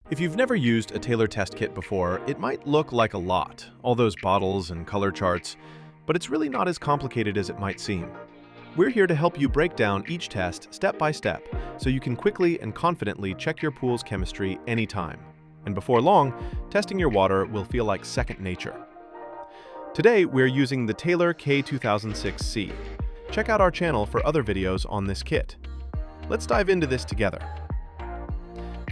If you've never used a Taylor Test Kit before, it might look like a lot, all those bottles and color charts, but it's really not as complicated as it might seem. We're here to help you break down each test step by step, so you can quickly and confidently check your pool's chemistry anytime. And before long, testing your water will feel like second nature. Today, we're using the Taylor K-2006C. Check out our channel for other videos on this kit. Let's dive into this together.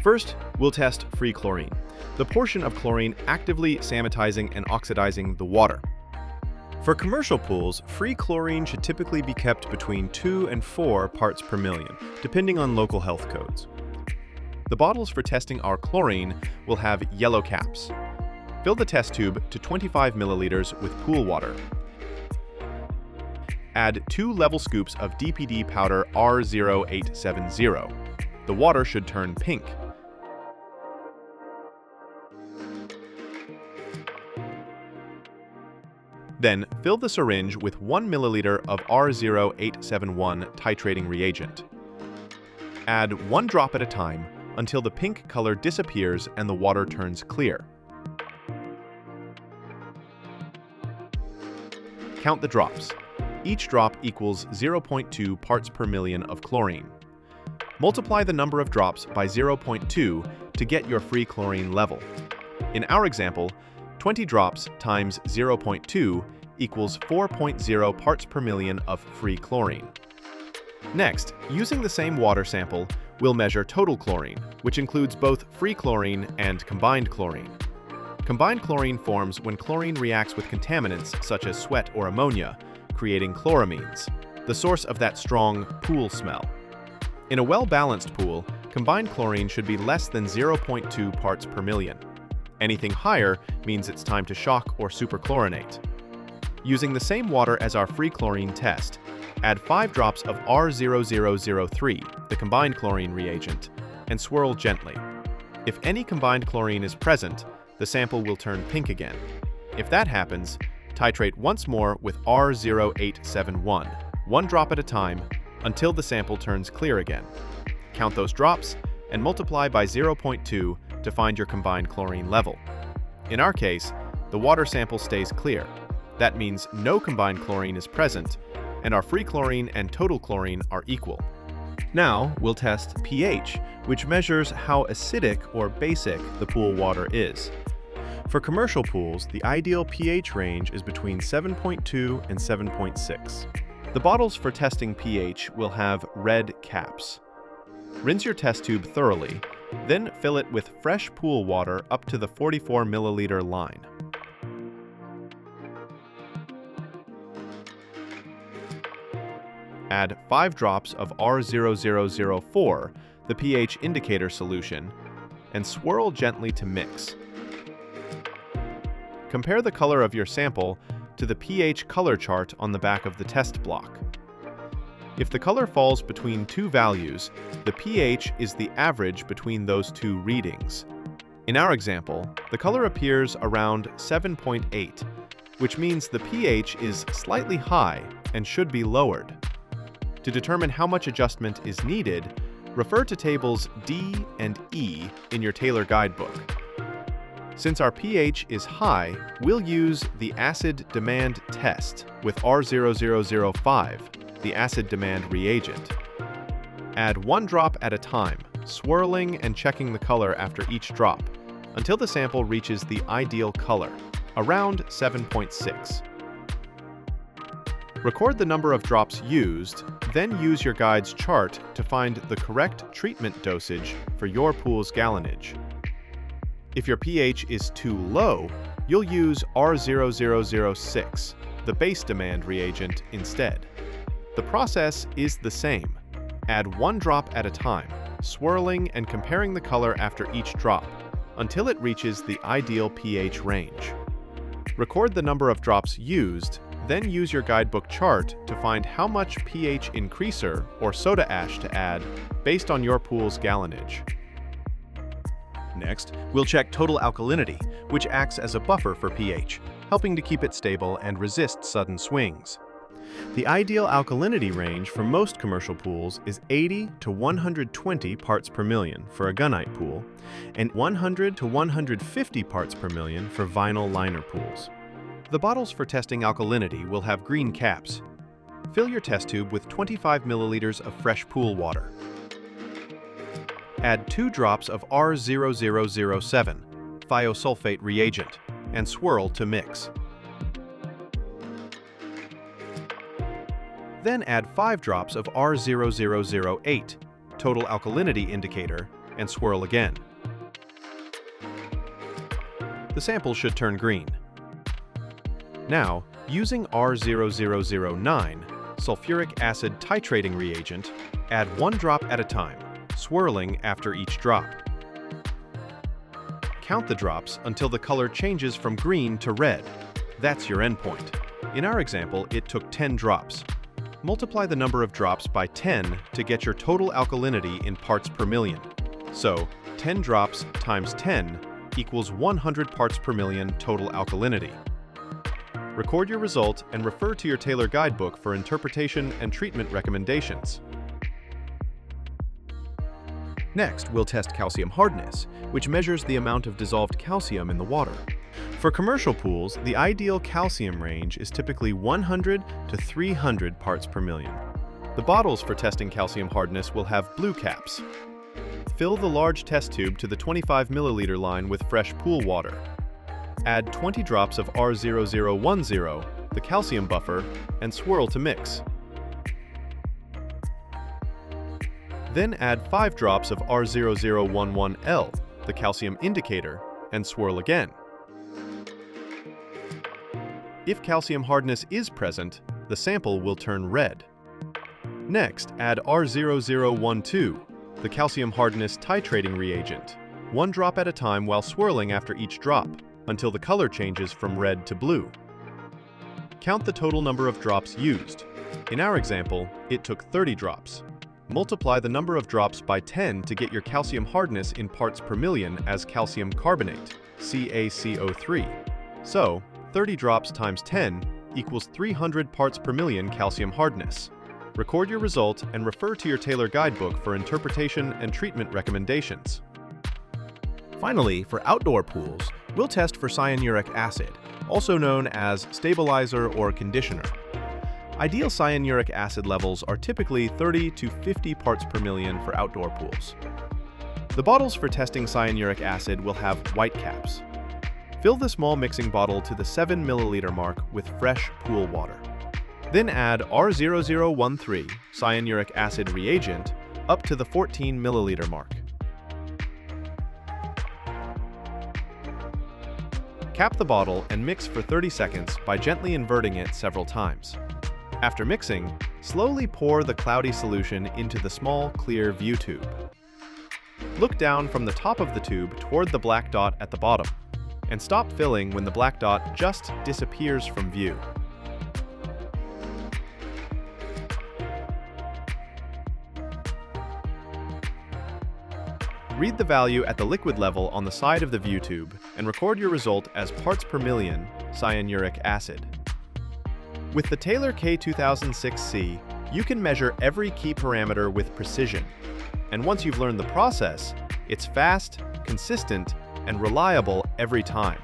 First, we'll test free chlorine, the portion of chlorine actively sanitizing and oxidizing the water. For commercial pools, free chlorine should typically be kept between 2 and 4 parts per million, depending on local health codes. The bottles for testing our chlorine will have yellow caps. Fill the test tube to 25 milliliters with pool water. Add 2 level scoops of DPD powder R0870. The water should turn pink. Then, fill the syringe with 1 milliliter of R0871 titrating reagent. Add 1 drop at a time until the pink color disappears and the water turns clear. Count the drops. Each drop equals 0.2 parts per million of chlorine. Multiply the number of drops by 0.2 to get your free chlorine level. In our example, 20 drops times 0.2 equals 4.0 parts per million of free chlorine. Next, using the same water sample, we'll measure total chlorine, which includes both free chlorine and combined chlorine. Combined chlorine forms when chlorine reacts with contaminants such as sweat or ammonia, creating chloramines, the source of that strong pool smell. In a well-balanced pool, combined chlorine should be less than 0.2 parts per million. Anything higher means it's time to shock or superchlorinate. Using the same water as our free chlorine test, add 5 drops of R0003, the combined chlorine reagent, and swirl gently. If any combined chlorine is present, the sample will turn pink again. If that happens, titrate once more with R0871, 1 drop at a time, until the sample turns clear again. Count those drops and multiply by 0.2 to find your combined chlorine level. In our case, the water sample stays clear. That means no combined chlorine is present, and our free chlorine and total chlorine are equal. Now, we'll test pH, which measures how acidic or basic the pool water is. For commercial pools, the ideal pH range is between 7.2 and 7.6. The bottles for testing pH will have red caps. Rinse your test tube thoroughly, then fill it with fresh pool water up to the 44 milliliter line. Add 5 drops of R0004, the pH indicator solution, and swirl gently to mix. Compare the color of your sample to the pH color chart on the back of the test block. If the color falls between 2 values, the pH is the average between those 2 readings. In our example, the color appears around 7.8, which means the pH is slightly high and should be lowered. To determine how much adjustment is needed, refer to tables D and E in your Taylor guidebook. Since our pH is high, we'll use the acid demand test with R0005, the acid demand reagent. Add 1 drop at a time, swirling and checking the color after each drop, until the sample reaches the ideal color, around 7.6. Record the number of drops used, then use your guide's chart to find the correct treatment dosage for your pool's gallonage. If your pH is too low, you'll use R0006, the base demand reagent, instead. The process is the same. Add 1 drop at a time, swirling and comparing the color after each drop, until it reaches the ideal pH range. Record the number of drops used, then use your guidebook chart to find how much pH increaser or soda ash to add based on your pool's gallonage. Next, we'll check total alkalinity, which acts as a buffer for pH, helping to keep it stable and resist sudden swings. The ideal alkalinity range for most commercial pools is 80 to 120 parts per million for a gunite pool and 100 to 150 parts per million for vinyl liner pools. The bottles for testing alkalinity will have green caps. Fill your test tube with 25 milliliters of fresh pool water. Add 2 drops of R0007 thiosulfate reagent and swirl to mix. Then add 5 drops of R0008 total alkalinity indicator and swirl again. The sample should turn green. Now, using R0009 sulfuric acid titrating reagent, add 1 drop at a time, swirling after each drop. Count the drops until the color changes from green to red. That's your endpoint. In our example, it took 10 drops. Multiply the number of drops by 10 to get your total alkalinity in parts per million. So, 10 drops times 10 equals 100 parts per million total alkalinity. Record your result and refer to your Taylor guidebook for interpretation and treatment recommendations. Next, we'll test calcium hardness, which measures the amount of dissolved calcium in the water. For commercial pools, the ideal calcium range is typically 100 to 300 parts per million. The bottles for testing calcium hardness will have blue caps. Fill the large test tube to the 25 milliliter line with fresh pool water. Add 20 drops of R0010, the calcium buffer, and swirl to mix. Then add 5 drops of R0011L, the calcium indicator, and swirl again. If calcium hardness is present, the sample will turn red. Next, add R0012, the calcium hardness titrating reagent, 1 drop at a time while swirling after each drop, until the color changes from red to blue. Count the total number of drops used. In our example, it took 30 drops. Multiply the number of drops by 10 to get your calcium hardness in parts per million as calcium carbonate, CaCO3. So, 30 drops times 10 equals 300 parts per million calcium hardness. Record your result and refer to your Taylor guidebook for interpretation and treatment recommendations. Finally, for outdoor pools, we'll test for cyanuric acid, also known as stabilizer or conditioner. Ideal cyanuric acid levels are typically 30 to 50 parts per million for outdoor pools. The bottles for testing cyanuric acid will have white caps. Fill the small mixing bottle to the 7 milliliter mark with fresh pool water. Then add R0013 cyanuric acid reagent up to the 14 milliliter mark. Cap the bottle and mix for 30 seconds by gently inverting it several times. After mixing, slowly pour the cloudy solution into the small, clear view tube. Look down from the top of the tube toward the black dot at the bottom, and stop filling when the black dot just disappears from view. Read the value at the liquid level on the side of the view tube and record your result as parts per million cyanuric acid. With the Taylor K-2006C, you can measure every key parameter with precision. And once you've learned the process, it's fast, consistent, and reliable every time.